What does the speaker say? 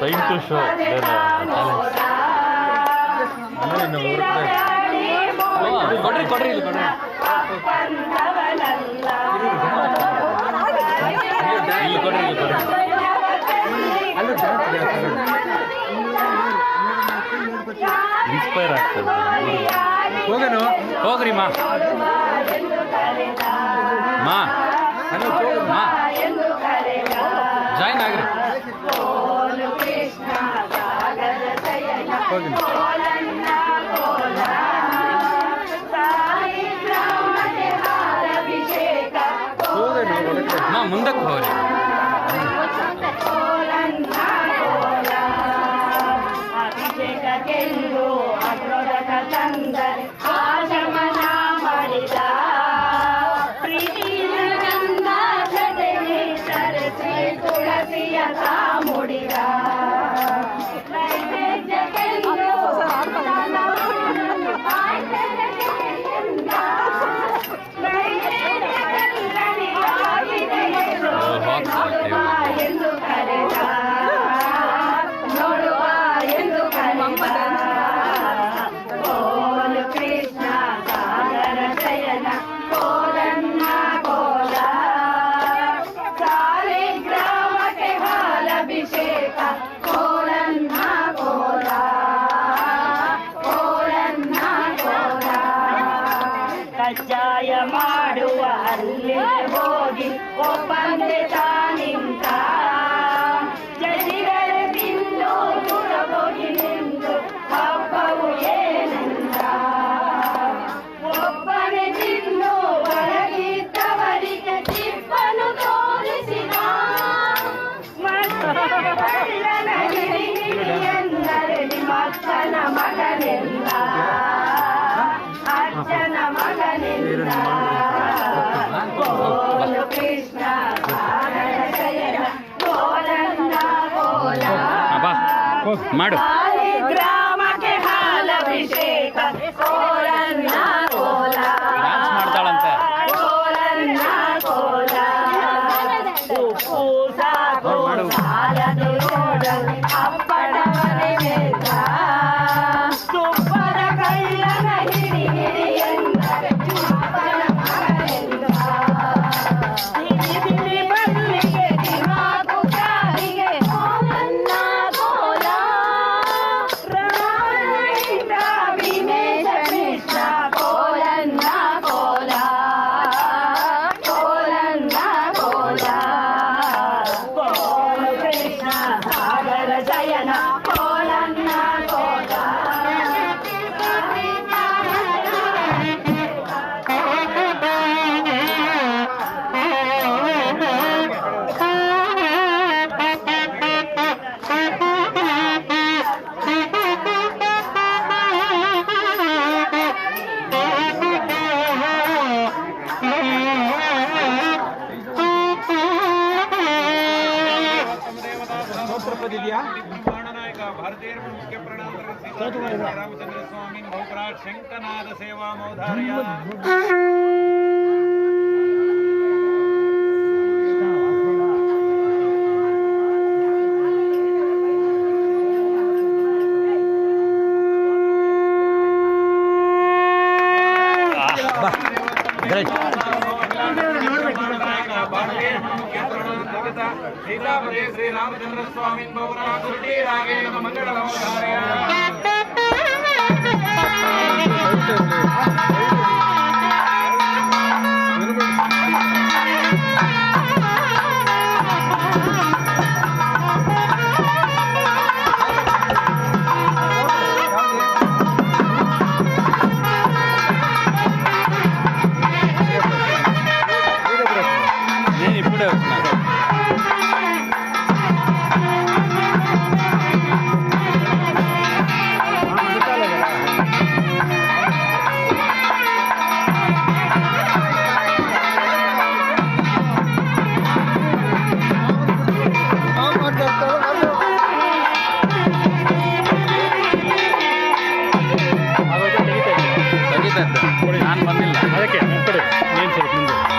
Time to show their talents. ಕೊಡ್ರಿ inspire ಆಗ್ತದೆ. ಹೋಗ್ರಿ ಮಾ ಜಾಯಿನ್ ಆಗ್ರಿ. ಮುಂದಕ್ಕೆ ಹೋಗ್ರಿ. ಕಜ್ಜಾಯ ಮಾಡುವ ಅಲ್ಲಿ ಹೋಗಿ ಒಪ್ಪಂದೆ ತಾನಿಂತ ಜಜಿಗಳ ತಿಂದು ದೂರ ಹೋಗಿ ನಿಂದು ಹಬ್ಬವು ಏನಂತ ಒಬ್ಬನೇ ತಿಂದು ಒಳಗಿದ್ದವರಿಗೆ ಚಿಪ್ಪನು ತೋರಿಸಿದ ಎಂದರೆ ನಿಮ್ಮಕ್ಕನ ಮಗನೆಲ್ಲ ಅಜ್ಜನ ಮಗನಿಂದ ಗೋಲು ಕೃಷ್ಣ ಮಾಡು. ಗ್ರಾಮಕ್ಕೆ ಹಾಲಭಿಷೇಕ ಕೋಲನ್ನ ಕೋಲ ಮಾಡ್ತಾಳಂತೆ. ಕೋಲನ್ನ ಕೋಲ ಉಪ್ಪು ಸಾಕು ಸಾಲದು ರೋಡಲ್ಲಿ ಅಪ್ಪಡ ಮನೆ ಬೇಕ ತುಪ್ಪದ ಕಳ್ಳನ ಹಿಡಿ ಹಿಡಿ ಎಂದರೆ ಚುಪ್ಪನ ಮಗನೆಂದ ಹಿಡಿ ಹಿಡಿ ಬಲ್ಲಿಗೆ ದಿಮಾಕು ಕಾಲಿಗೆ ಕೋಲನ್ನ ಕೋಲ ರಾಮನಿಂದ ವಿನೇಶ ಕೃಷ್ಣ ಕೋಲನ್ನ ಕೋಲ ಕೋಲನ್ನ ಕೋಲ ಕೋಲ ಕೃಷ್ಣ ಸಾಗರ ಜಯನ ಕೋಲನ್ನ ಕೋಲ भारतीय मुख्य प्रणव रामचंद्र स्वामी बहुपराट शंकनाद सेवा मौधार्य सीतापति श्री रामचंद्र स्वामी बहुपराट मंगल ಬಂದಿಲ್ಲ ನಾನು ಬಂದಿಲ್ಲ ಅದಕ್ಕೆ ಕೊಡಿ ನೀನು ಸ್ವಲ್ಪ ಮುಂದೆ